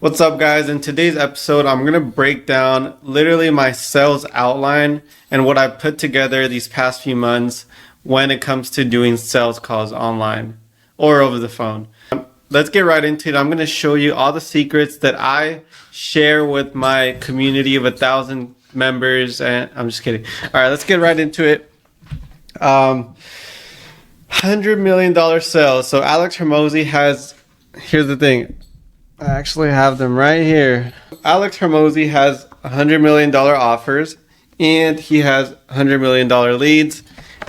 What's up, guys? In today's episode, I'm going to break down literally my sales outline and what I've put together these past few months when it comes to doing sales calls online or over the phone. Let's get right into it. I'm going to show you all the secrets that I share with my community of 1,000 members. And I'm just kidding. All right, let's get right into it. $100 million sales. So 𝗖𝗓 𝗪𝗁 has, here's the thing. I actually have them right here. 𝗖𝗓 𝗪𝗁 has $100 million offers and he has $100 million leads.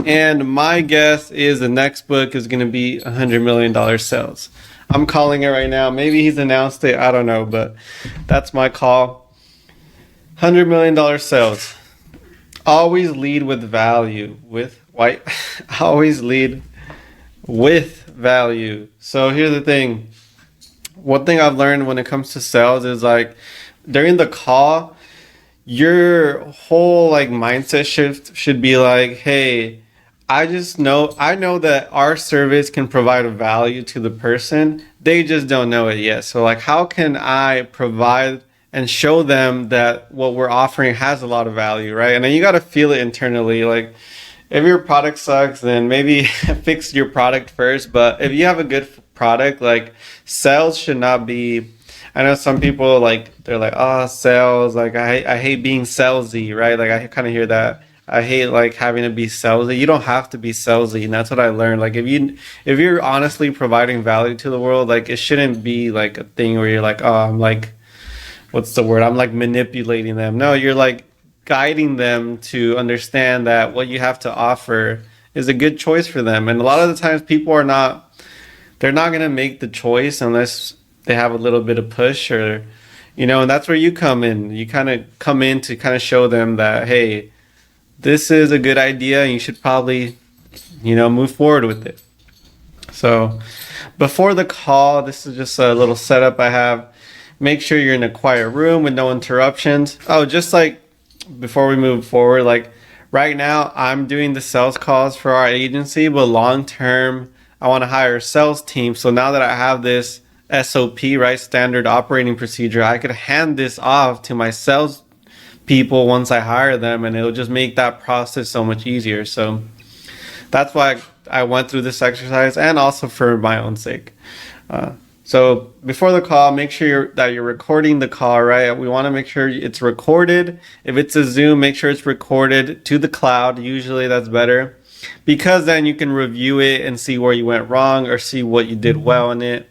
And my guess is the next book is going to be $100 million sales. I'm calling it right now. Maybe he's announced it. I don't know, but that's my call. $100 million sales. Always lead with value. Always lead with value. So here's the thing. One thing I've learned when it comes to sales is like during the call, your whole like mindset shift should be like, hey, I know that our service can provide a value to the person. They just don't know it yet. So like, how can I provide and show them that what we're offering has a lot of value, right? And then you got to feel it internally. Like if your product sucks, then maybe fix your product first. But if you have a good product, like sales should not be, I know some people like, they're like, oh, sales, like I hate being salesy, right? Like I kind of hear that. I hate like having to be salesy. You don't have to be salesy, and that's what I learned. Like if you're honestly providing value to the world, like it shouldn't be like a thing where you're like, oh, I'm like, what's the word? I'm like manipulating them. No, you're like guiding them to understand that what you have to offer is a good choice for them. And a lot of the times people they're not going to make the choice unless they have a little bit of push or, and that's where you come in. You kind of come in to kind of show them that, hey, this is a good idea and you should probably, move forward with it. So before the call, this is just a little setup I have. Make sure you're in a quiet room with no interruptions. Oh, just like before we move forward, like right now I'm doing the sales calls for our agency, but long term, I want to hire a sales team. So now that I have this SOP, right, standard operating procedure, I could hand this off to my sales people once I hire them, and it'll just make that process so much easier. So that's why I went through this exercise, and also for my own sake. So before the call, make sure that you're recording the call, right? We want to make sure it's recorded. If it's a Zoom, make sure it's recorded to the cloud. Usually that's better, because then you can review it and see where you went wrong or see what you did well in it.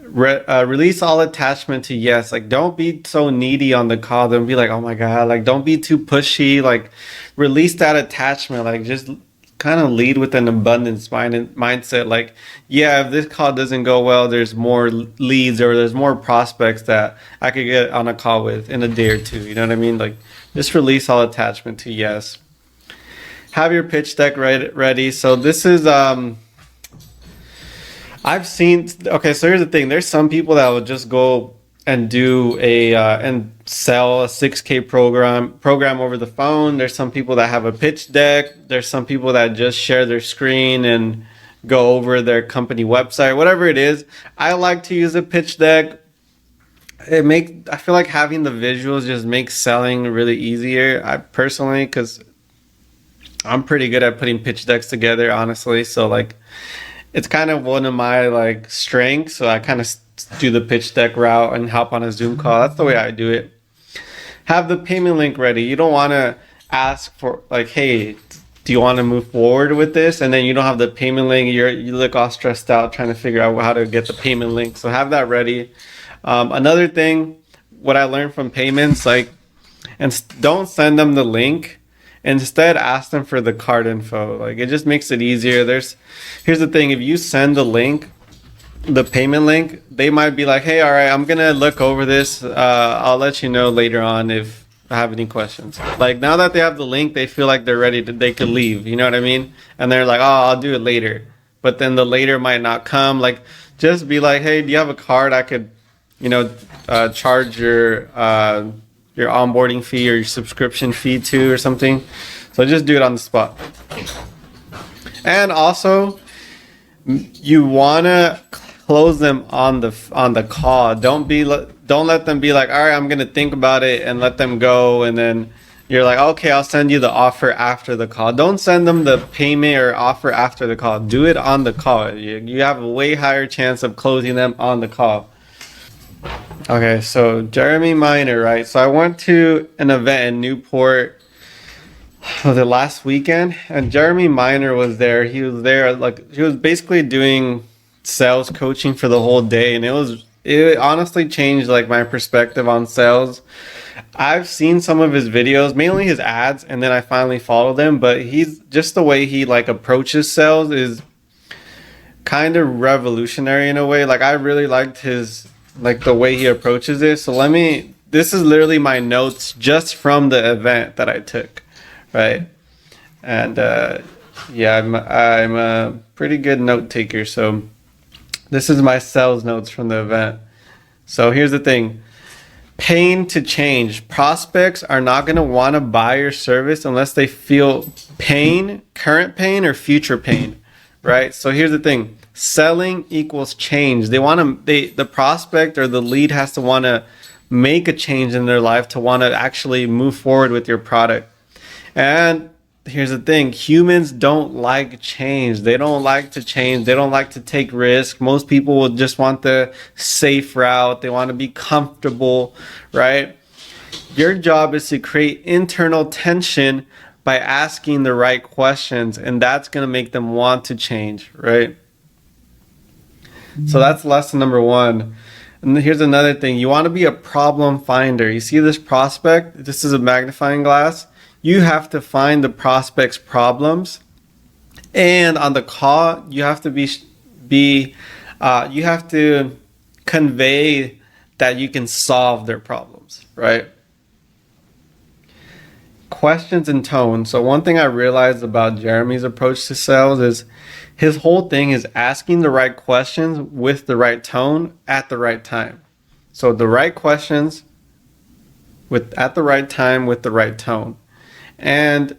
Release all attachment to yes. Like don't be so needy on the call. Don't be like, oh my God, like don't be too pushy. Like release that attachment. Like just kind of lead with an abundance mindset. Like, yeah, if this call doesn't go well, there's more leads or there's more prospects that I could get on a call with in a day or two. You know what I mean? Like just release all attachment to yes. Have your pitch deck ready. So this is I've seen, okay, so here's the thing. There's some people that will just go and do and sell a 6K program over the phone. There's some people that have a pitch deck. There's some people that just share their screen and go over their company website, whatever it is. I like to use a pitch deck. I feel like having the visuals just makes selling really easier. I personally, because I'm pretty good at putting pitch decks together, honestly. So like, it's kind of one of my like strengths. So I kind of do the pitch deck route and hop on a Zoom call. That's the way I do it. Have the payment link ready. You don't want to ask for like, hey, do you want to move forward with this? And then you don't have the payment link. You look all stressed out trying to figure out how to get the payment link. So have that ready. Another thing, what I learned from payments, like, and don't send them the link. Instead, ask them for the card info. Like it just makes it easier. Here's the thing. If you send the link, the payment link, they might be like, hey, all right, I'm going to look over this. I'll let you know later on if I have any questions. Like now that they have the link, they feel like they're ready they could leave. You know what I mean? And they're like, oh, I'll do it later. But then the later might not come. Like just be like, hey, do you have a card I could, charge your onboarding fee or your subscription fee to or something. So just do it on the spot. And also you want to close them on the call. Don't let them be like, all right, I'm gonna think about it, and let them go, and then you're like, okay, I'll send you the offer after the call. Don't send them the payment or offer after the call. Do it on the call. You have a way higher chance of closing them on the call. Okay, so Jeremy Minor, right? So I went to an event in Newport, was it last weekend? And Jeremy Minor was there. He was there, like, he was basically doing sales coaching for the whole day, and it honestly changed like my perspective on sales. I've seen some of his videos, mainly his ads, and then I finally followed him, but he's just the way he like approaches sales is kind of revolutionary in a way. Like I really liked his like the way he approaches it. So this is literally my notes just from the event that I took, right? And yeah, I'm a pretty good note taker. So this is my sales notes from the event. So here's the thing. Pain to change. Prospects are not going to want to buy your service unless they feel pain, current pain or future pain, right? So here's the thing. Selling equals change. The prospect or the lead has to want to make a change in their life to want to actually move forward with your product. And here's the thing. Humans don't like change. They don't like to change. They don't like to take risks. Most people will just want the safe route. They want to be comfortable, right? Your job is to create internal tension by asking the right questions, and that's going to make them want to change, right? So that's lesson number one. And here's another thing. You want to be a problem finder. You see this prospect? This is a magnifying glass. You have to find the prospect's problems, and on the call, you have to you have to convey that you can solve their problems, right? Questions and tone. So one thing I realized about Jeremy's approach to sales is his whole thing is asking the right questions with the right tone at the right time. So the right questions at the right time with the right tone. And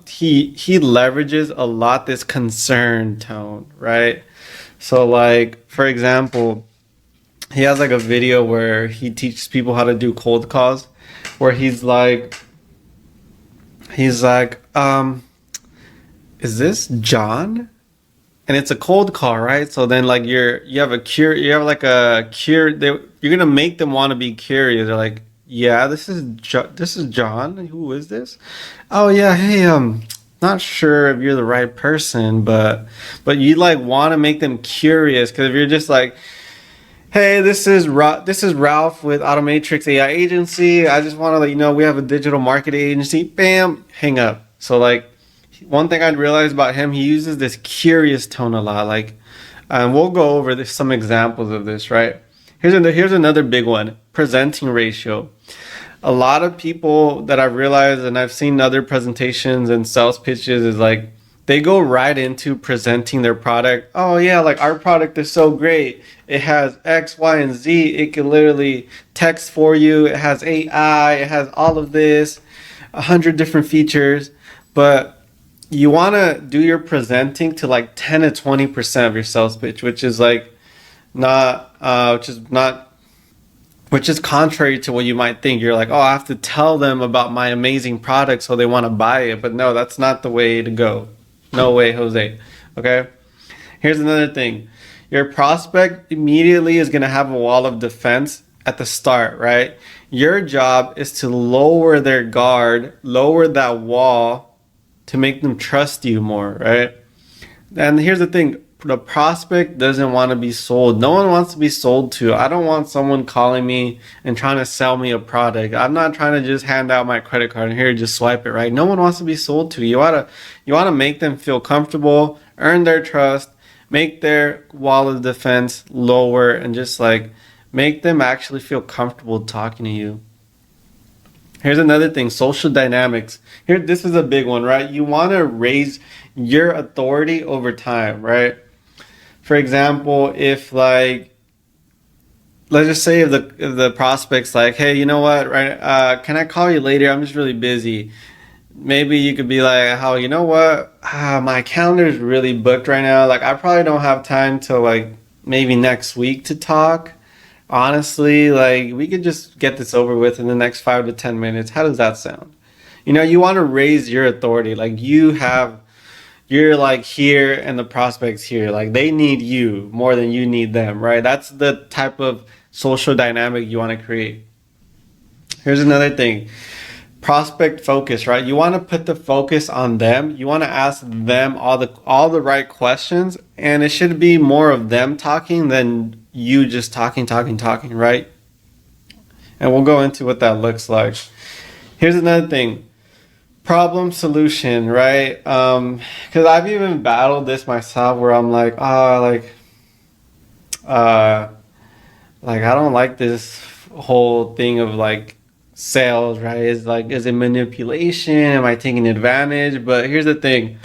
he leverages a lot this concern tone, right? So like, for example, he has like a video where he teaches people how to do cold calls, where he's like, is this John? And it's a cold call, right? So then like you're gonna make them want to be curious. They're like, yeah, this is John. Who is this? Oh yeah, hey, not sure if you're the right person, but you like want to make them curious, because if you're just like, hey, this is Ralph with Automatrix AI Agency. I just want to let you know we have a digital marketing agency. Bam, hang up. So like, one thing I'd realized about him, he uses this curious tone a lot. Like, we'll go over some examples of this, right? Here's another big one, presenting ratio. A lot of people that I've realized, and I've seen other presentations and sales pitches, is like they go right into presenting their product. Oh yeah, like our product is so great. It has X, Y, and Z. It can literally text for you. It has AI. It has all of this, 100 different features. But you want to do your presenting to like 10 to 20% of your sales pitch, which is contrary to what you might think. You're like, oh, I have to tell them about my amazing product so they want to buy it. But no, that's not the way to go. No way, Jose. Okay. Here's another thing. Your prospect immediately is going to have a wall of defense at the start, right? Your job is to lower their guard, lower that wall to make them trust you more, right? And here's the thing. The prospect doesn't want to be sold. No one wants to be sold to. I don't want someone calling me and trying to sell me a product. I'm not trying to just hand out my credit card and here, just swipe it, right? No one wants to be sold to. You want to make them feel comfortable, earn their trust, make their wall of defense lower, and just like make them actually feel comfortable talking to you. Here's another thing, social dynamics. This is a big one, right? You want to raise your authority over time, right? For example, if like, let's just say if the prospect's like, hey, you know what, right? Can I call you later? I'm just really busy. Maybe you could be like, oh, you know what? My calendar is really booked right now. Like, I probably don't have time to like maybe next week to talk. Honestly, like we could just get this over with in the next 5 to 10 minutes. How does that sound? You want to raise your authority. Like you're like here and the prospects here. Like they need you more than you need them, right? That's the type of social dynamic you want to create. Here's another thing. Prospect focus, right? You want to put the focus on them. You want to ask them all the right questions, and it should be more of them talking than you just talking, right? And we'll go into what that looks like. Here's another thing. Problem solution, right? Because I've even battled this myself where I'm like, I don't like this whole thing of like sales, right? Is it manipulation? Am I taking advantage? But here's the thing.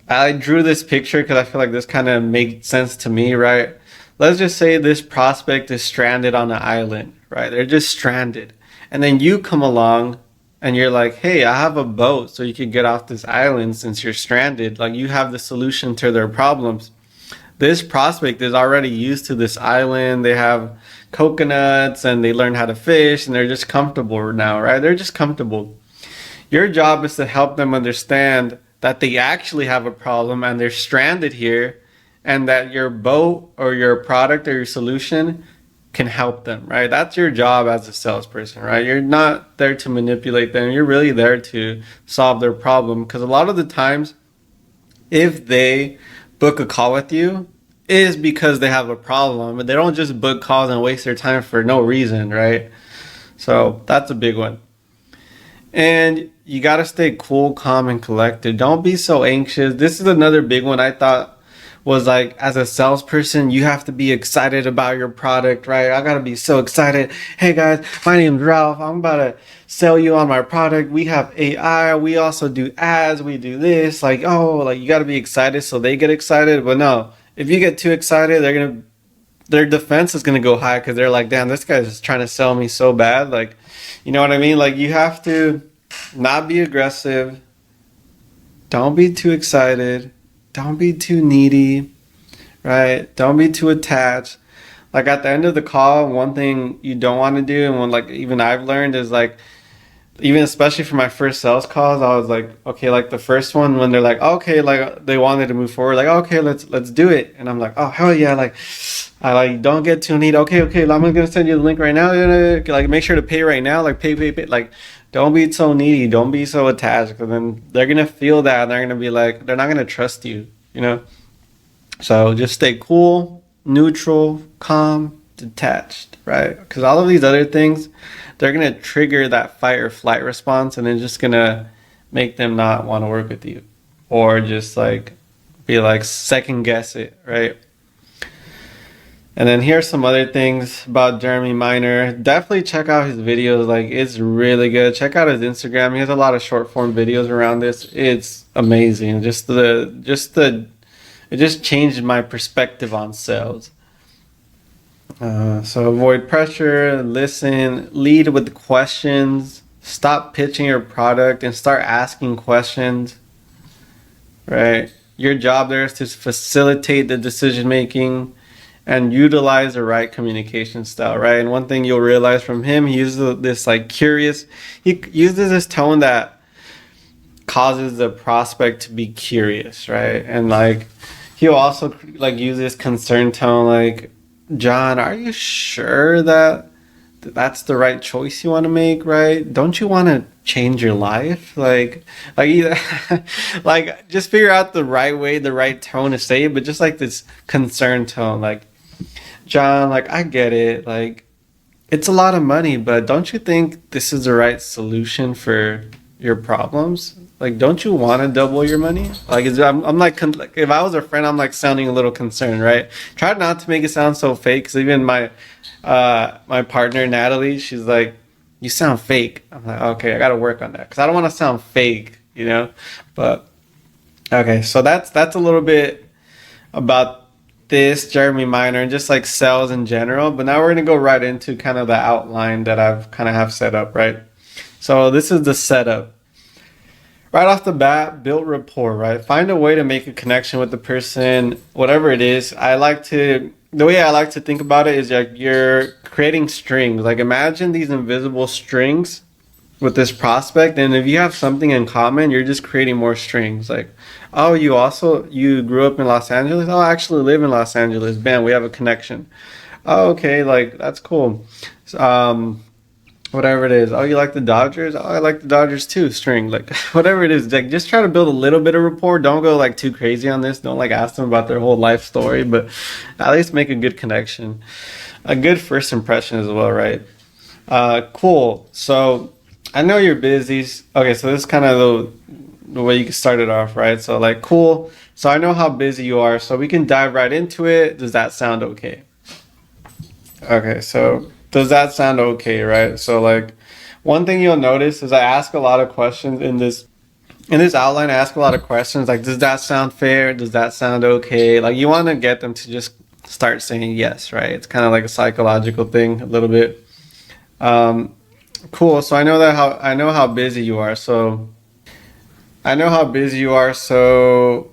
I drew this picture because I feel like this kind of makes sense to me, right? Let's just say this prospect is stranded on an island, right? They're just stranded. And then you come along and you're like, hey, I have a boat so you could get off this island since you're stranded. Like you have the solution to their problems. This prospect is already used to this island. They have coconuts and they learn how to fish and they're just comfortable now, right? They're just comfortable. Your job is to help them understand that they actually have a problem and they're stranded here, and that your boat or your product or your solution can help them, right? That's your job as a salesperson, right? You're not there to manipulate them. You're really there to solve their problem, because a lot of the times if they book a call with you is because they have a problem, but they don't just book calls and waste their time for no reason, right? So that's a big one. And you got to stay cool, calm, and collected. Don't be so anxious. This is another big one I thought was like, as a salesperson, you have to be excited about your product, right? I got to be so excited. Hey guys, my name's Ralph. I'm about to sell you on my product. We have AI. We also do ads. We do this. Like, you got to be excited so they get excited. But no, if you get too excited, their defense is going to go high because they're like, damn, this guy's just trying to sell me so bad. Like, you know what I mean? Like, you have to not be aggressive. Don't be too excited. Don't be too needy, right? Don't be too attached. Like at the end of the call, one thing you don't want to do, and like even I've learned, is like, even especially for my first sales calls, I was like, okay, like the first one when they're like, okay, like they wanted to move forward, like, okay, let's do it. And I'm like, oh hell yeah, like I like don't get too needy. Okay, I'm gonna send you the link right now. Like make sure to pay right now. Like pay. Like don't be so needy. Don't be so attached, because then they're gonna feel that and they're gonna be like, they're not gonna trust you, you know? So just stay cool, neutral, calm, detached, right? Because all of these other things, they're gonna trigger that fight or flight response, and it's just gonna make them not want to work with you, or just like be like second guess it, right? And then here's some other things about Jeremy Minor. Definitely check out his videos. Like, it's really good. Check out his Instagram. He has a lot of short form videos around this. It's amazing. It just changed my perspective on sales. So avoid pressure, listen, lead with questions, stop pitching your product and start asking questions, right? Your job there is to facilitate the decision making and utilize the right communication style, right? And one thing you'll realize from him, he uses this like curious, he uses this tone that causes the prospect to be curious, right? And like he'll also like use this concerned tone, like, John, are you sure that that's the right choice you want to make, right? Don't you want to change your life? Like like just figure out the right way, the right tone to say it, but just like this concerned tone, like, John, like, I get it. Like, it's a lot of money, but don't you think this is the right solution for your problems? Like, don't you want to double your money? Like, I'm like, if I was a friend, I'm like sounding a little concerned, right? Try not to make it sound so fake. Cause even my partner, Natalie, she's like, you sound fake. I'm like, okay, I got to work on that. Cause I don't want to sound fake, you know? But okay. So that's a little bit about this Jeremy Minor and just like sales in general. But now we're going to go right into kind of the outline that I've kind of have set up, right? So this is the setup. right off the bat, build rapport, right? Find a way to make a connection with the person, whatever it is. The way I like to think about it is like you're creating strings. Like imagine these invisible strings with this prospect, and if you have something in common, you're just creating more strings. Like, oh, you grew up in Los Angeles? Oh, I actually live in Los Angeles. Bam, we have a connection. Oh, okay, like that's cool. So, whatever it is. Oh, you like the Dodgers? Oh, I like the Dodgers too. String, like whatever it is. Like just try to build a little bit of rapport. Don't go like too crazy on this. Don't like ask them about their whole life story, but at least make a good connection, a good first impression as well, right? Cool. So I know you're busy. Okay, so this is kind of the way you can start it off, right? So like, cool. So I know how busy you are, so we can dive right into it. Does that sound okay? Okay, so does that sound okay, right? So like one thing you'll notice is I ask a lot of questions in this outline. I ask a lot of questions like, does that sound fair? Does that sound okay? Like you want to get them to just start saying yes, right? It's kind of like a psychological thing a little bit. Cool. So I know how busy you are. So I know how busy you are. So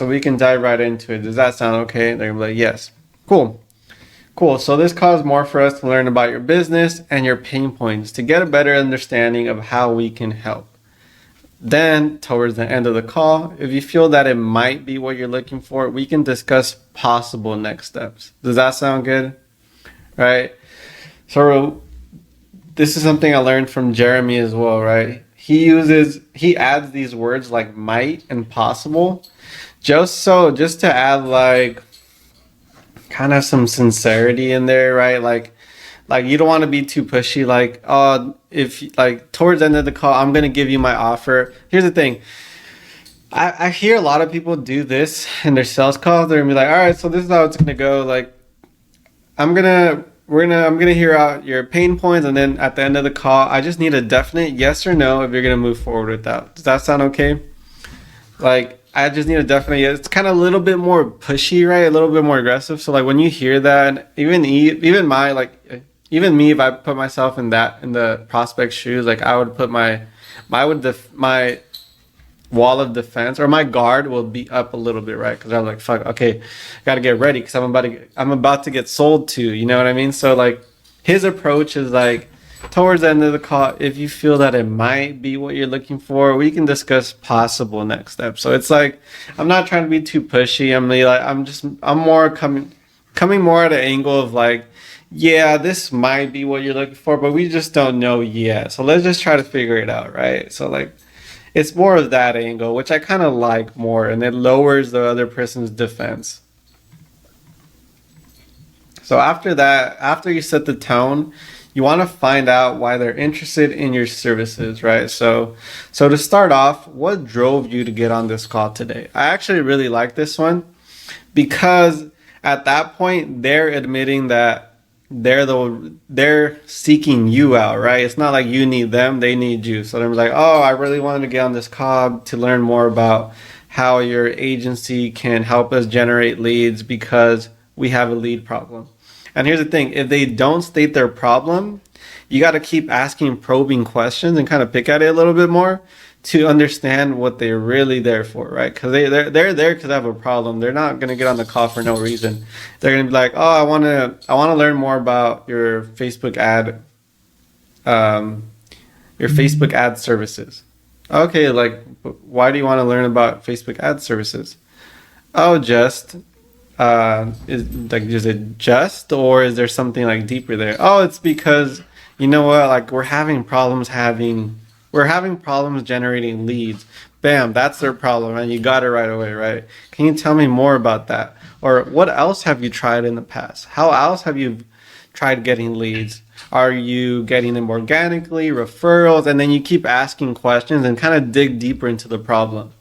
we can dive right into it. Does that sound okay? They're gonna be like, yes. Cool. Cool. So this caused more for us to learn about your business and your pain points to get a better understanding of how we can help. Then, towards the end of the call, if you feel that it might be what you're looking for, we can discuss possible next steps. Does that sound good? Right? So this is something I learned from Jeremy as well, right? He adds these words like might and possible just to add like kind of some sincerity in there, right? Like you don't want to be too pushy. Like, oh, if like towards the end of the call, I'm gonna give you my offer. Here's the thing. I hear a lot of people do this in their sales calls. They're gonna be like, all right, so this is how it's gonna go. Like, I'm gonna hear out your pain points, and then at the end of the call, I just need a definite yes or no if you're gonna move forward with that. Does that sound okay? Like, I just need a definite yes. It's kind of a little bit more pushy, right? A little bit more aggressive. So like when you hear that, even me, if I put myself in the prospect's shoes, like I would put my wall of defense or my guard will be up a little bit, right? Because I'm like, fuck, okay, got to get ready because I'm about to get sold to. You know what I mean? So like his approach is like, towards the end of the call, if you feel that it might be what you're looking for, we can discuss possible next steps. So it's like I'm not trying to be too pushy. I'm more coming more at an angle of like, yeah, this might be what you're looking for, but we just don't know yet. So let's just try to figure it out, right? So like it's more of that angle, which I kind of like more, and it lowers the other person's defense. So after that, after you set the tone, you want to find out why they're interested in your services, right? So to start off, what drove you to get on this call today? I actually really like this one because at that point they're admitting that they're seeking you out, right? It's not like you need them, they need you. So they're like, oh, I really wanted to get on this call to learn more about how your agency can help us generate leads because we have a lead problem. And here's the thing, if they don't state their problem, you got to keep asking probing questions and kind of pick at it a little bit more to understand what they're really there for, right? Because they're there because they have a problem. They're not going to get on the call for no reason. They're going to be like, oh, I want to learn more about your Facebook ad services. Okay, like, why do you want to learn about Facebook ad services? Oh, is it just, or is there something like deeper there? Oh, it's because you know what, like we're having problems generating leads. Bam, that's their problem, and you got it right away, right? Can you tell me more about that? Or what else have you tried in the past? How else have you tried getting leads? Are you getting them organically, referrals? And then you keep asking questions and kind of dig deeper into the problem.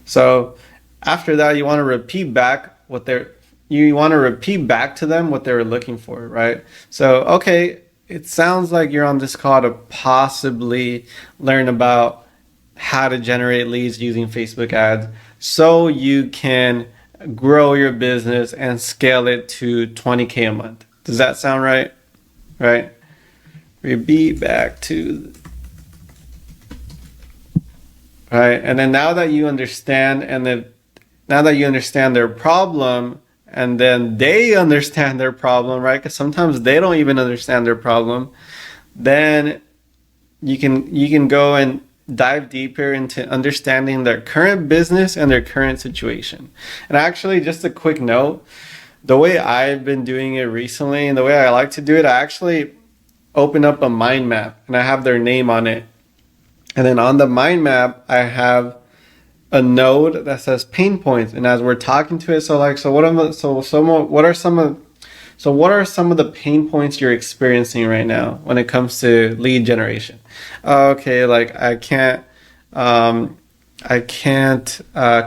So after that, you want to repeat back to them what they were looking for, right? So, okay, it sounds like you're on this call to possibly learn about how to generate leads using Facebook ads so you can grow your business and scale it to 20K a month. Does that sound right? Right? Repeat back to right? And then now that you understand, now that you understand their problem, and then they understand their problem, right? Because sometimes they don't even understand their problem. Then you can go and dive deeper into understanding their current business and their current situation. And actually, just a quick note, the way I've been doing it recently and the way I like to do it, I actually open up a mind map and I have their name on it. And then on the mind map, I have a node that says pain points. And as we're talking to it, so what are some of the pain points you're experiencing right now when it comes to lead generation? Okay, like I can't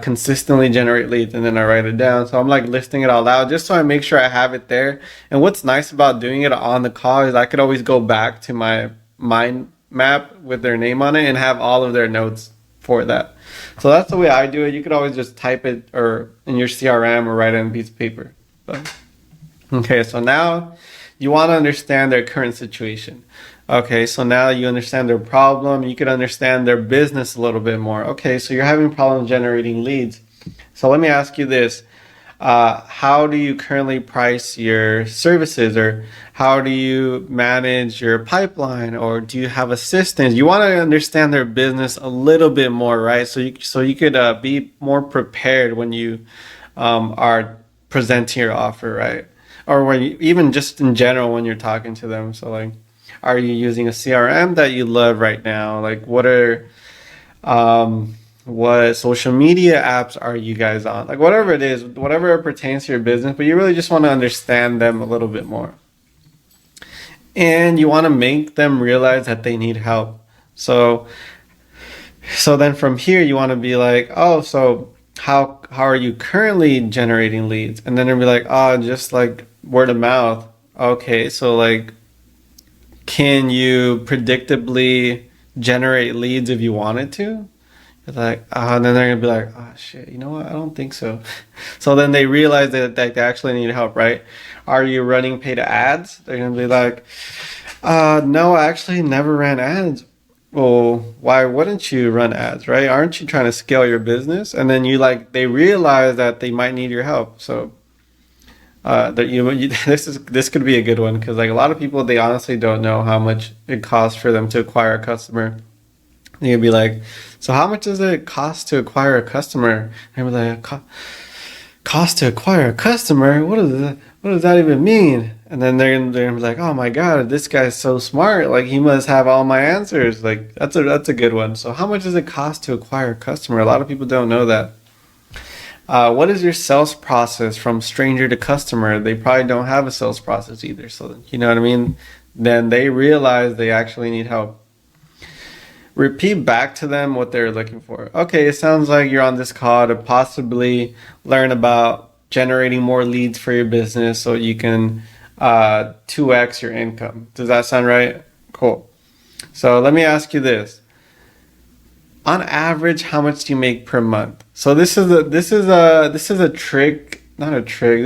consistently generate leads, and then I write it down. So I'm like listing it out loud just so I make sure I have it there. And what's nice about doing it on the call is I could always go back to my mind map with their name on it and have all of their notes for that. So that's the way I do it. You could always just type it or in your CRM or write it on a piece of paper. Okay, so now you want to understand their current situation. Okay, so now you understand their problem. You could understand their business a little bit more. Okay, so you're having problems generating leads. So let me ask you this. How do you currently price your services, or how do you manage your pipeline, or do you have assistants? You want to understand their business a little bit more, right? So you could be more prepared when you are presenting your offer, right? Or when you, even just in general when you're talking to them. So like, are you using a CRM that you love right now? Like what social media apps are you guys on? Like whatever it is, whatever pertains to your business, but you really just want to understand them a little bit more. And you want to make them realize that they need help. So then from here you want to be like, oh, so how are you currently generating leads? And then they'll be like, oh, just like word of mouth. Okay, so like, can you predictably generate leads if you wanted to? It's like, and then they're gonna be like, oh shit, you know what? I don't think so. So then they realize that they actually need help, right? Are you running paid ads? They're gonna be like, no, I actually never ran ads. Well, why wouldn't you run ads, right? Aren't you trying to scale your business? And then they realize that they might need your help. So this could be a good one, because like a lot of people, they honestly don't know how much it costs for them to acquire a customer. And you'd be like, so how much does it cost to acquire a customer? And we're like, cost to acquire a customer? What does that even mean? And then they're gonna be like, oh my god, this guy's so smart, like he must have all my answers. Like that's a good one. So how much does it cost to acquire a customer? A lot of people don't know that. What is your sales process from stranger to customer? They probably don't have a sales process either. So you know what I mean? Then they realize they actually need help. Repeat back to them what they're looking for. Okay, it sounds like you're on this call to possibly learn about generating more leads for your business so you can 2x your income. Does that sound right? Cool. So let me ask you this. On average, how much do you make per month? So this is a trick, not a trick.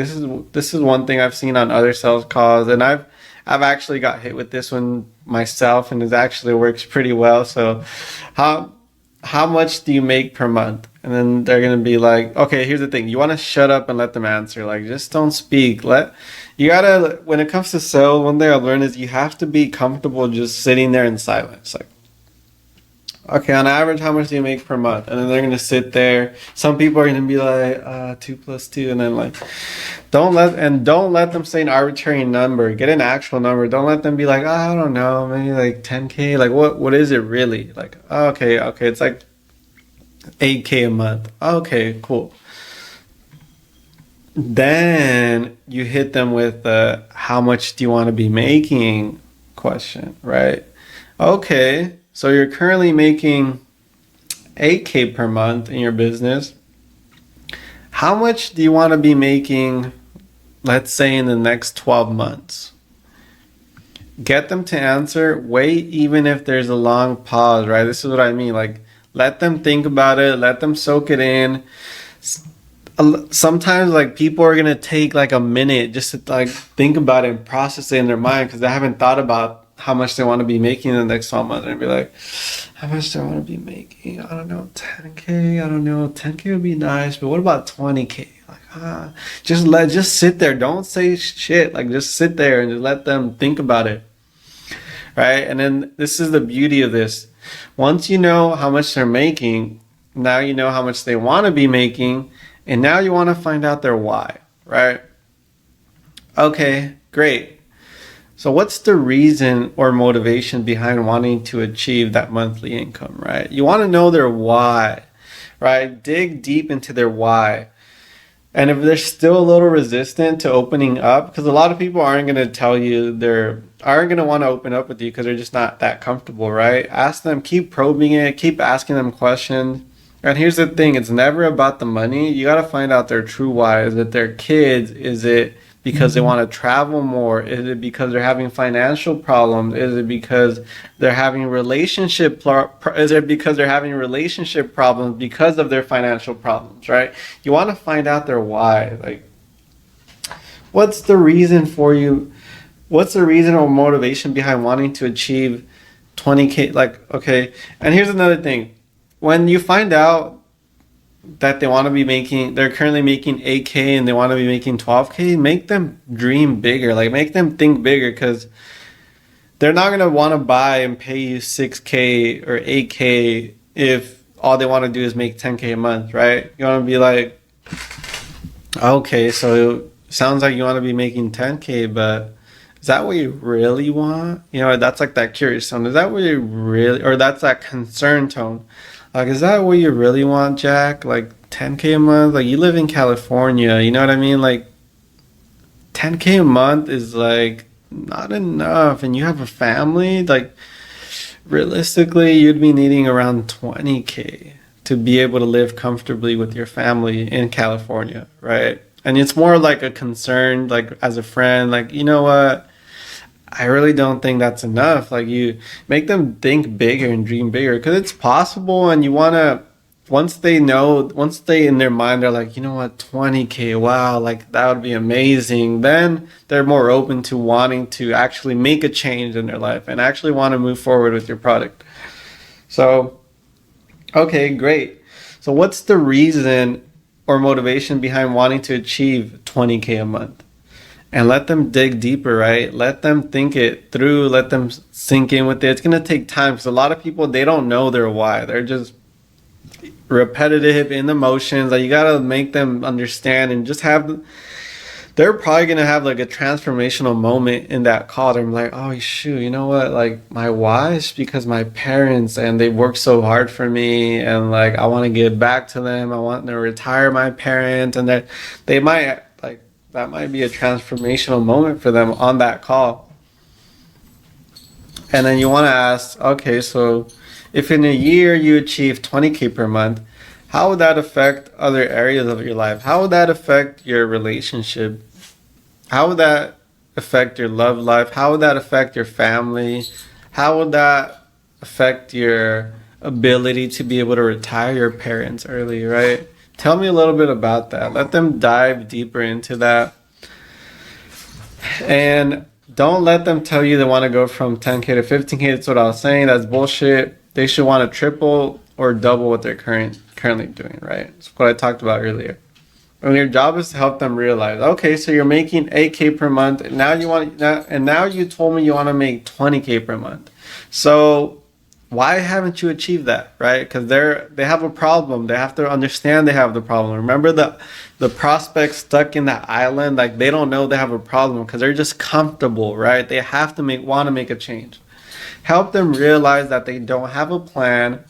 This is one thing I've seen on other sales calls, and I've actually got hit with this one myself, and it actually works pretty well. So how much do you make per month? And then they're gonna be like, okay, here's the thing. You want to shut up and let them answer. Like, just don't speak. When it comes to sales, one thing I've learned is you have to be comfortable just sitting there in silence. Like, okay, on average, how much do you make per month? And then they're gonna sit there. Some people are gonna be like, 2 plus 2, and then like, don't let them say an arbitrary number. Get an actual number. Don't let them be like, I don't know, maybe like 10K. Like, what is it really? Like, okay, it's like 8K a month. Okay, cool. Then you hit them with the how much do you want to be making question, right? Okay. So you're currently making 8K per month in your business. How much do you want to be making, let's say, in the next 12 months? Get them to answer. Wait, even if there's a long pause, right? This is what I mean. Like, let them think about it. Let them soak it in. Sometimes like people are going to take like a minute just to like think about it and process it in their mind because they haven't thought about how much they want to be making in the next 12 months and be like, how much do I want to be making? I don't know, 10K. I don't know, 10K would be nice, but what about 20K? Like, just sit there. Don't say shit. Like, just sit there and just let them think about it. Right? And then this is the beauty of this. Once you know how much they're making, now you know how much they want to be making, and now you want to find out their why, right? Okay, great. So what's the reason or motivation behind wanting to achieve that monthly income, right? You want to know their why, right? Dig deep into their why. And if they're still a little resistant to opening up, because a lot of people aren't going to tell you aren't going to want to open up with you because they're just not that comfortable, right? Ask them, keep probing it, keep asking them questions. And here's the thing, it's never about the money. You got to find out their true why. Is it their kids? Is it because they want to travel more? Is it because they're having financial problems? Is it because they're having relationship problems because of their financial problems, right? You want to find out their why. Like, what's the reason for you? What's the reason or motivation behind wanting to achieve 20K? Like, okay. And here's another thing. When you find out that they're currently making 8K and they want to be making 12K, make them dream bigger. Like, make them think bigger, because they're not going to want to buy and pay you 6K or 8K if all they want to do is make 10K a month, right? You want to be like, okay, so it sounds like you want to be making 10K, but is that what you really want? You know, that's like that curious tone. Is that what you really, or that's that concern tone. Like, is that what you really want, Jack? Like, 10K a month? Like, you live in California, you know what I mean? Like, 10K a month is, like, not enough. And you have a family? Like, realistically, you'd be needing around 20K to be able to live comfortably with your family in California, right? And it's more like a concern, like, as a friend, like, you know what? I really don't think that's enough. Like, you make them think bigger and dream bigger, because it's possible. And you want to, once they in their mind are like, you know what, 20K, wow, like that would be amazing, then they're more open to wanting to actually make a change in their life and actually want to move forward with your product. So, okay, great. So what's the reason or motivation behind wanting to achieve 20K a month? And let them dig deeper, right? Let them think it through. Let them sink in with it. It's going to take time, because a lot of people, they don't know their why. They're just repetitive in the motions. Like, you got to make them understand and just they're probably going to have like a transformational moment in that call. They're like, oh, shoot, you know what? Like, my why is because my parents, and they worked so hard for me, and like, I want to give back to them. I want to retire my parents, and that they might, like, that might be a transformational moment for them on that call. And then you want to ask, okay, so if in a year you achieve 20K per month, how would that affect other areas of your life? How would that affect your relationship? How would that affect your love life? How would that affect your family? How would that affect your ability to be able to retire your parents early, right? Tell me a little bit about that. Let them dive deeper into that. And don't let them tell you they want to go from 10K to 15K. That's what I was saying. That's bullshit. They should want to triple or double what they're currently doing, right? That's what I talked about earlier. And your job is to help them realize, okay, so you're making 8K per month, and now you told me you want to make 20K per month. So why haven't you achieved that, right? Because they have a problem. They have to understand they have the problem. Remember the prospects stuck in that island, like, they don't know they have a problem because they're just comfortable, right? They have to want to make a change. Help them realize that they don't have a plan,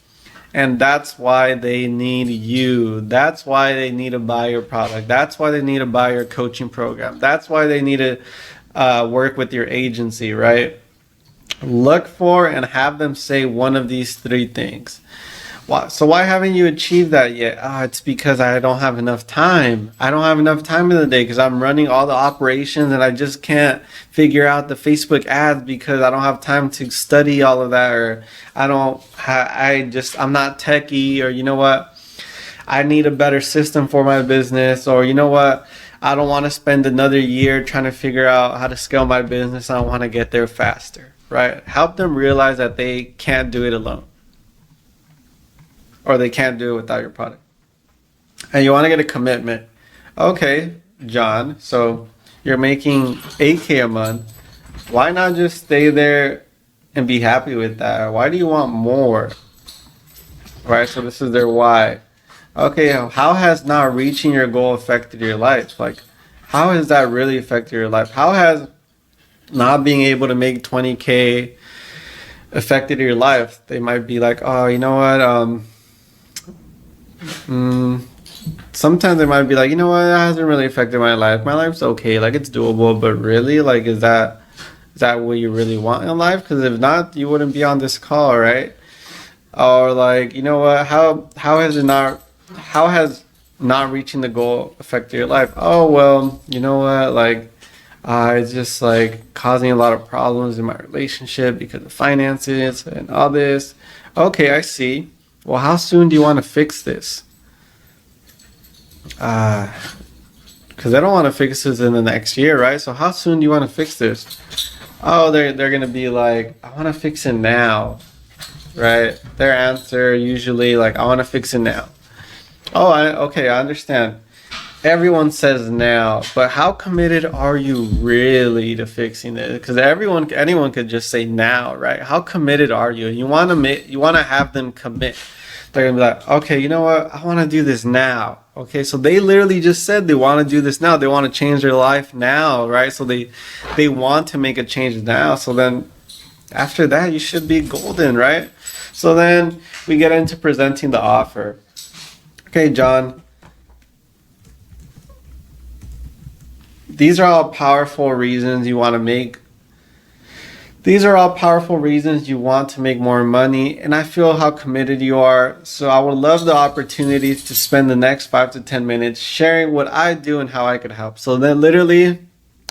and that's why they need you. That's why they need to buy your product. That's why they need to buy your coaching program. That's why they need to work with your agency, right? Look for and have them say one of these three things. So why haven't you achieved that yet? It's because I don't have enough time. I don't have enough time in the day because I'm running all the operations, and I just can't figure out the Facebook ads because I don't have time to study all of that, or I'm not techie, or you know what? I need a better system for my business, or you know what? I don't want to spend another year trying to figure out how to scale my business. I want to get there faster. right? Help them realize that they can't do it alone, or they can't do it without your product. And you want to get a commitment. Okay, John, so you're making 8K a month. Why not just stay there and be happy with that? Why do you want more? Right? So this is their why. Okay, how has not reaching your goal affected your life? Like, how has that really affected your life? How has not being able to make 20K affected your life? They might be like, oh, you know what? Sometimes they might be like, you know what? That hasn't really affected my life. My life's okay. Like, it's doable. But really, like, is that what you really want in life? Because if not, you wouldn't be on this call, right? Or like, you know what? How has not reaching the goal affected your life? Oh, well, you know what? Like, it's just like causing a lot of problems in my relationship because of finances and all this. Okay, I see. Well, how soon do you want to fix this? Because I don't want to fix this in the next year, right? So how soon do you want to fix this? Oh, they're gonna be like, I want to fix it now, right? Their answer usually like, I want to fix it now. Oh, okay, I understand. Everyone says now, but how committed are you really to fixing it? Because anyone could just say now, right? How committed are you? You want to have them commit. They're gonna be like, okay, you know what? I want to do this now. Okay, so they literally just said they want to do this now. They want to change their life now, right? So they want to make a change now. So then after that, you should be golden, right? So then we get into presenting the offer. Okay, John. These are all powerful reasons you want to make. These are all powerful reasons you want to make more money, and I feel how committed you are. So I would love the opportunity to spend the next 5 to 10 minutes sharing what I do and how I could help. So then literally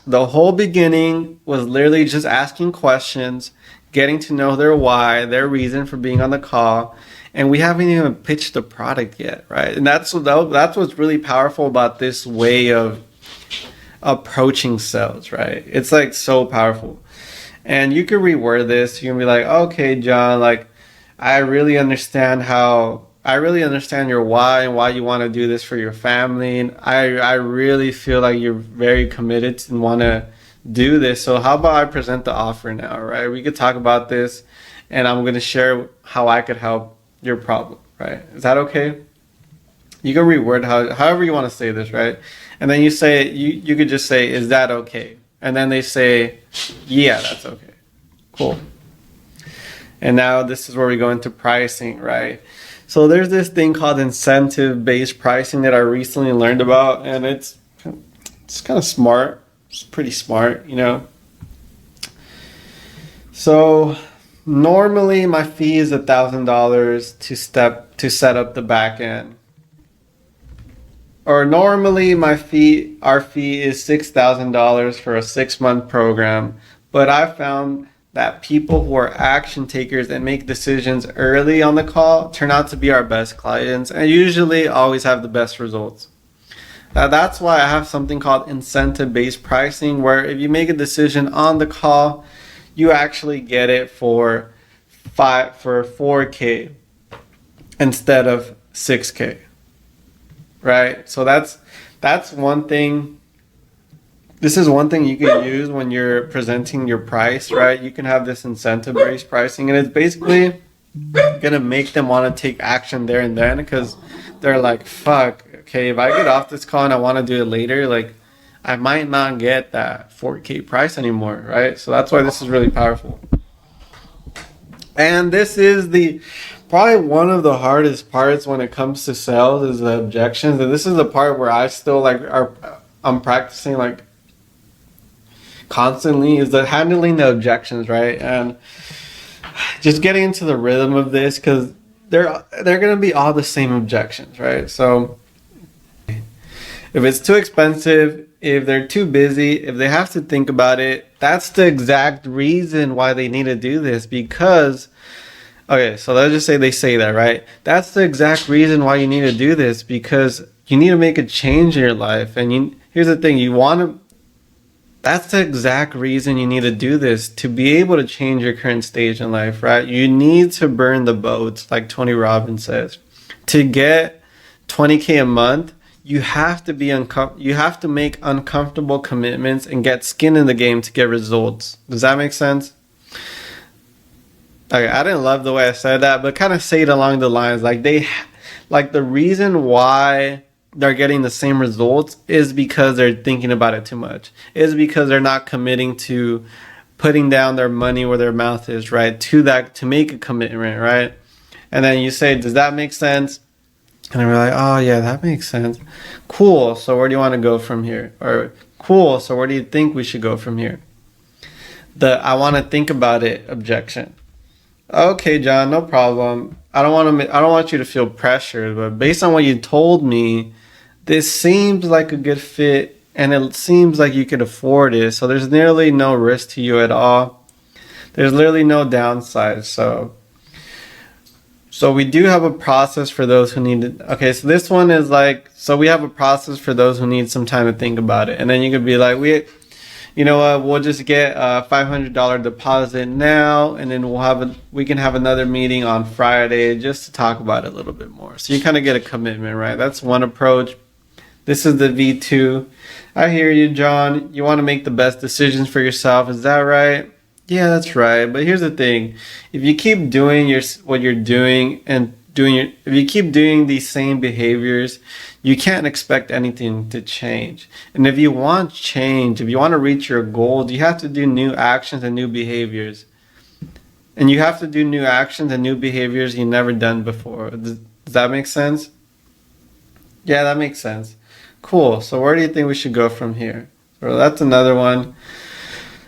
the whole beginning was literally just asking questions, getting to know their why, their reason for being on the call, and we haven't even pitched the product yet, right? And that's what's really powerful about this way of approaching sales, right? It's like so powerful. And you could reword this. You can be like, okay, John, like, I really understand your why and why you want to do this for your family. And I really feel like you're very committed and want to do this. So how about I present the offer now, right? We could talk about this and I'm going to share how I could help your problem, right? Is that okay? You can reword however you want to say this, right? And then you say, you could just say, is that okay? And then they say, yeah, that's okay. Cool. And now this is where we go into pricing, right? So there's this thing called incentive-based pricing that I recently learned about, and it's kind of smart. It's pretty smart, you know. So normally my fee is $1,000 to set up the back end. Or normally our fee is $6,000 for a 6-month program, but I found that people who are action takers and make decisions early on the call turn out to be our best clients and usually always have the best results. Now that's why I have something called incentive-based pricing, where if you make a decision on the call, you actually get it for 4K instead of 6K. Right? So that's one thing. This is one thing you can use when you're presenting your price, right? You can have this incentive-based pricing, and it's basically gonna make them want to take action there and then, because they're like, fuck, okay, if I get off this call and I want to do it later, like, I might not get that 4K price anymore, right? So that's why this is really powerful. And this is probably one of the hardest parts when it comes to sales is the objections. And this is the part where I still I'm practicing like constantly, is the handling the objections, right? And just getting into the rhythm of this, because they're going to be all the same objections, right? So if it's too expensive, if they're too busy, if they have to think about it, that's the exact reason why they need to do this. Because, okay, so let's just say they say that, right? That's the exact reason why you need to do this, because you need to make a change in your life. And here's the thing, you want That's the exact reason you need to do this, to be able to change your current stage in life, right? You need to burn the boats, like Tony Robbins says. To get 20K a month, you have to be you have to make uncomfortable commitments and get skin in the game to get results. Does that make sense? Okay, I didn't love the way I said that, but kind of say it along the lines like the reason why they're getting the same results is because they're thinking about it too much. Is because they're not committing to putting down their money where their mouth is, right? To make a commitment, right? And then you say, does that make sense? And we're like, oh yeah, that makes sense. Cool. So where do you want to go from here? Or cool. So where do you think we should go from here? The I want to think about it objection. Okay, John, no problem. I don't want you to feel pressured, but based on what you told me, this seems like a good fit and it seems like you could afford it. So there's nearly no risk to you at all. There's literally no downside. So we do have a process for those who need it. Okay, so this one is like, so we have a process for those who need some time to think about it. And then you could be like, you know what, we'll just get a $500 deposit now, and then we can have another meeting on Friday just to talk about it a little bit more. So you kind of get a commitment, right? That's one approach. This is the V2. I hear you, John. You want to make the best decisions for yourself. Is that right? Yeah, that's right. But here's the thing. If you keep doing what you're doing and if you keep doing these same behaviors, you can't expect anything to change. And if you want change, if you want to reach your goals, you have to do new actions and new behaviors. And you have to do new actions and new behaviors you've never done before. Does that make sense? Yeah, that makes sense. Cool. So where do you think we should go from here? So that's another one.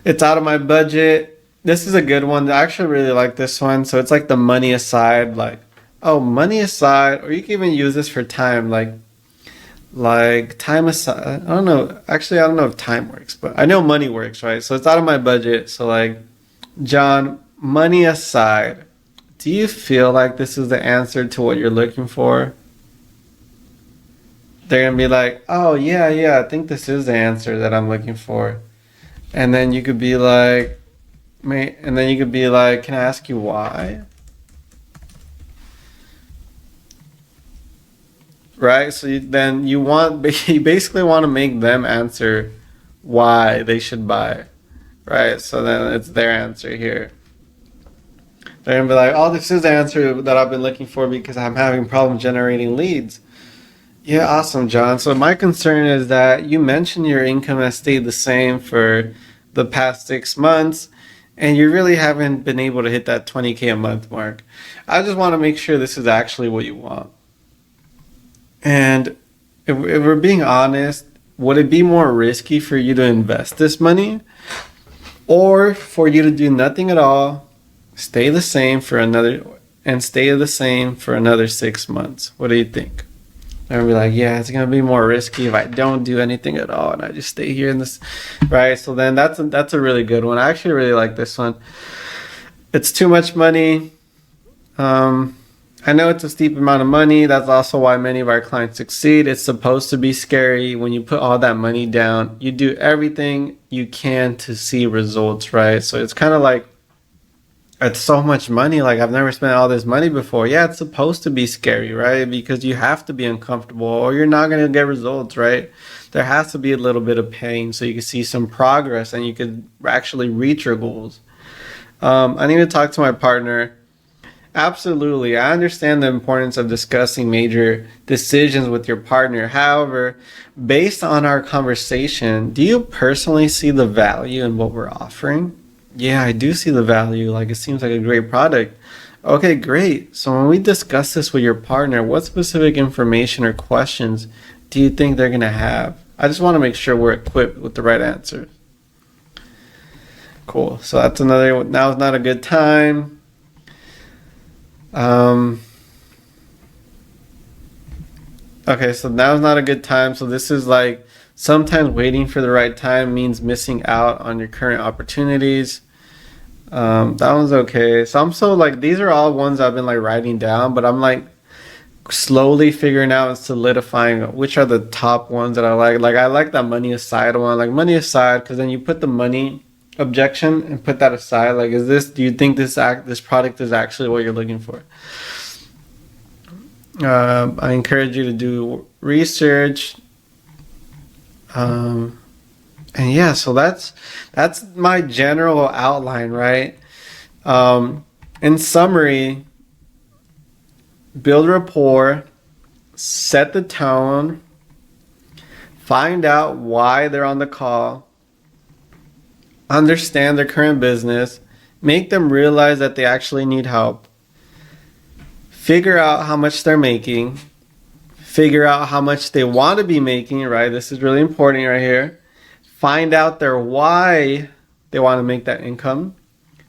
It's out of my budget. This is a good one. I actually really like this one. So it's like the money aside, like, oh, money aside, or you can even use this for time, like time aside. I don't know. Actually, I don't know if time works, but I know money works, right? So it's out of my budget. So like, John, money aside, do you feel like this is the answer to what you're looking for? They're going to be like, oh, yeah, I think this is the answer that I'm looking for. And then you could be like, can I ask you why? Right? So you basically want to make them answer why they should buy. Right? So then it's their answer here. They're going to be like, oh, this is the answer that I've been looking for because I'm having problems generating leads. Yeah, awesome, John. So my concern is that you mentioned your income has stayed the same for the past 6 months, and you really haven't been able to hit that 20K a month mark. I just want to make sure this is actually what you want. And if we're being honest, would it be more risky for you to invest this money or for you to do nothing at all, stay the same for another 6 months? What do you think? And I'll be like, yeah, it's going to be more risky if I don't do anything at all and I just stay here in this, right? So then that's a really good one. I actually really like this one. It's too much money. I know it's a steep amount of money. That's also why many of our clients succeed. It's supposed to be scary. When you put all that money down, you do everything you can to see results, right? So it's kind of like, it's so much money. Like, I've never spent all this money before. Yeah, it's supposed to be scary, right? Because you have to be uncomfortable or you're not going to get results, right? There has to be a little bit of pain so you can see some progress and you could actually reach your goals. I need to talk to my partner. Absolutely. I understand the importance of discussing major decisions with your partner. However, based on our conversation, do you personally see the value in what we're offering? Yeah, I do see the value. Like, it seems like a great product. Okay, great. So when we discuss this with your partner, what specific information or questions do you think they're going to have? I just want to make sure we're equipped with the right answers. Cool. So that's another, now is not a good time. Okay, so now is not a good time. So this is like, sometimes waiting for the right time means missing out on your current opportunities. That one's okay. So I'm so like, these are all ones I've been like writing down, but I'm like, slowly figuring out and solidifying which are the top ones that I like. Like I like that money aside one. Like money aside, because then you put the money objection and put that aside. Like, do you think this product is actually what you're looking for? I encourage you to do research. And yeah, so that's my general outline, right? In summary, build rapport, set the tone, find out why they're on the call, understand their current business, make them realize that they actually need help, figure out how much they're making, figure out how much they want to be making, right? This is really important right here. Find out their why they want to make that income,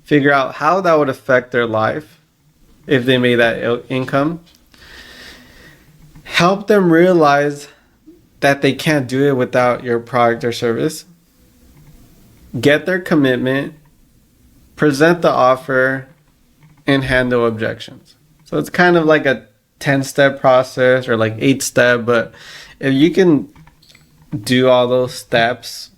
figure out how that would affect their life if they made that income. Help them realize that they can't do it without your product or service. Get their commitment, present the offer, and handle objections. So it's kind of like a 10-step process or like 8-step, but if you can do all those steps,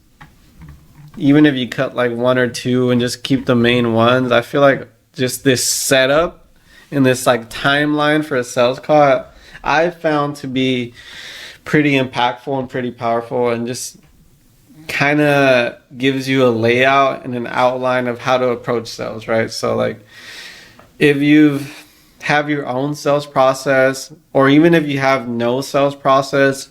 even if you cut like 1 or 2 and just keep the main ones, I feel like just this setup and this like timeline for a sales call, I found to be pretty impactful and pretty powerful, and just kind of gives you a layout and an outline of how to approach sales, right? So like if you have your own sales process, or even if you have no sales process,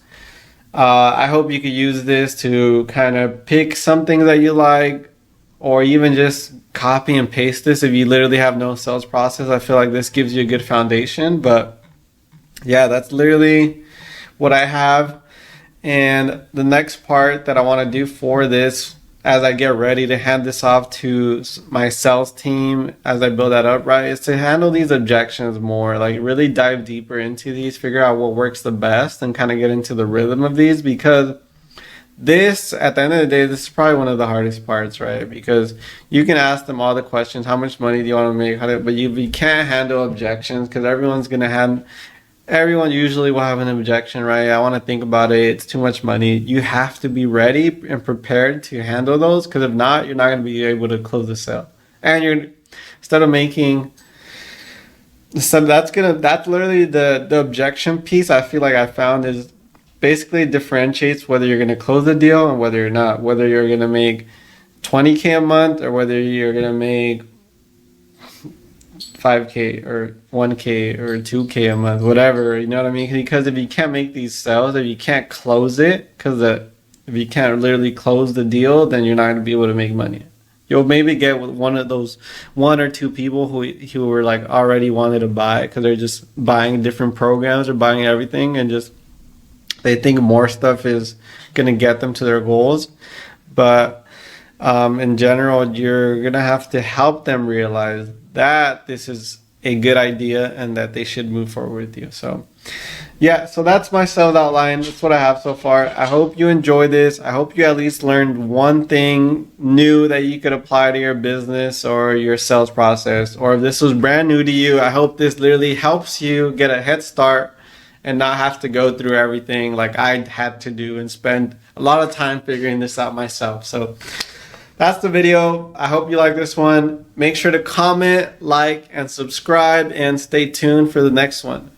I hope you could use this to kind of pick something that you like, or even just copy and paste this if you literally have no sales process. I feel like this gives you a good foundation. But yeah, that's literally what I have. And the next part that I want to do for this, as I get ready to hand this off to my sales team, as I build that up, right, is to handle these objections more, like really dive deeper into these, figure out what works the best, and kind of get into the rhythm of these. Because this, at the end of the day, this is probably one of the hardest parts, right? Because you can ask them all the questions, how much money do you want to make, but you can't handle objections, because everyone usually will have an objection, right? I want to think about it. It's too much money. You have to be ready and prepared to handle those, because if not, you're not going to be able to close the sale. And instead of making, so that's literally the objection piece. I feel like I found is basically differentiates whether you're going to close the deal and whether you're not, whether you're going to make 20K a month or whether you're going to make 5K or 1K or 2K a month, whatever, you know what I mean? Because if you can't make these sales, if you can't close it, if you can't literally close the deal, then you're not going to be able to make money. You'll maybe get one of those 1 or 2 people who were like already wanted to buy, because they're just buying different programs or buying everything, and just they think more stuff is going to get them to their goals. But in general, you're going to have to help them realize that this is a good idea and that they should move forward with you. So yeah, so that's my sales outline. That's what I have so far. I hope you enjoy this. I hope you at least learned one thing new that you could apply to your business or your sales process. Or if this was brand new to you, I hope this literally helps you get a head start and not have to go through everything like I had to do and spend a lot of time figuring this out myself. So that's the video. I hope you like this one. Make sure to comment, like, and subscribe, and stay tuned for the next one.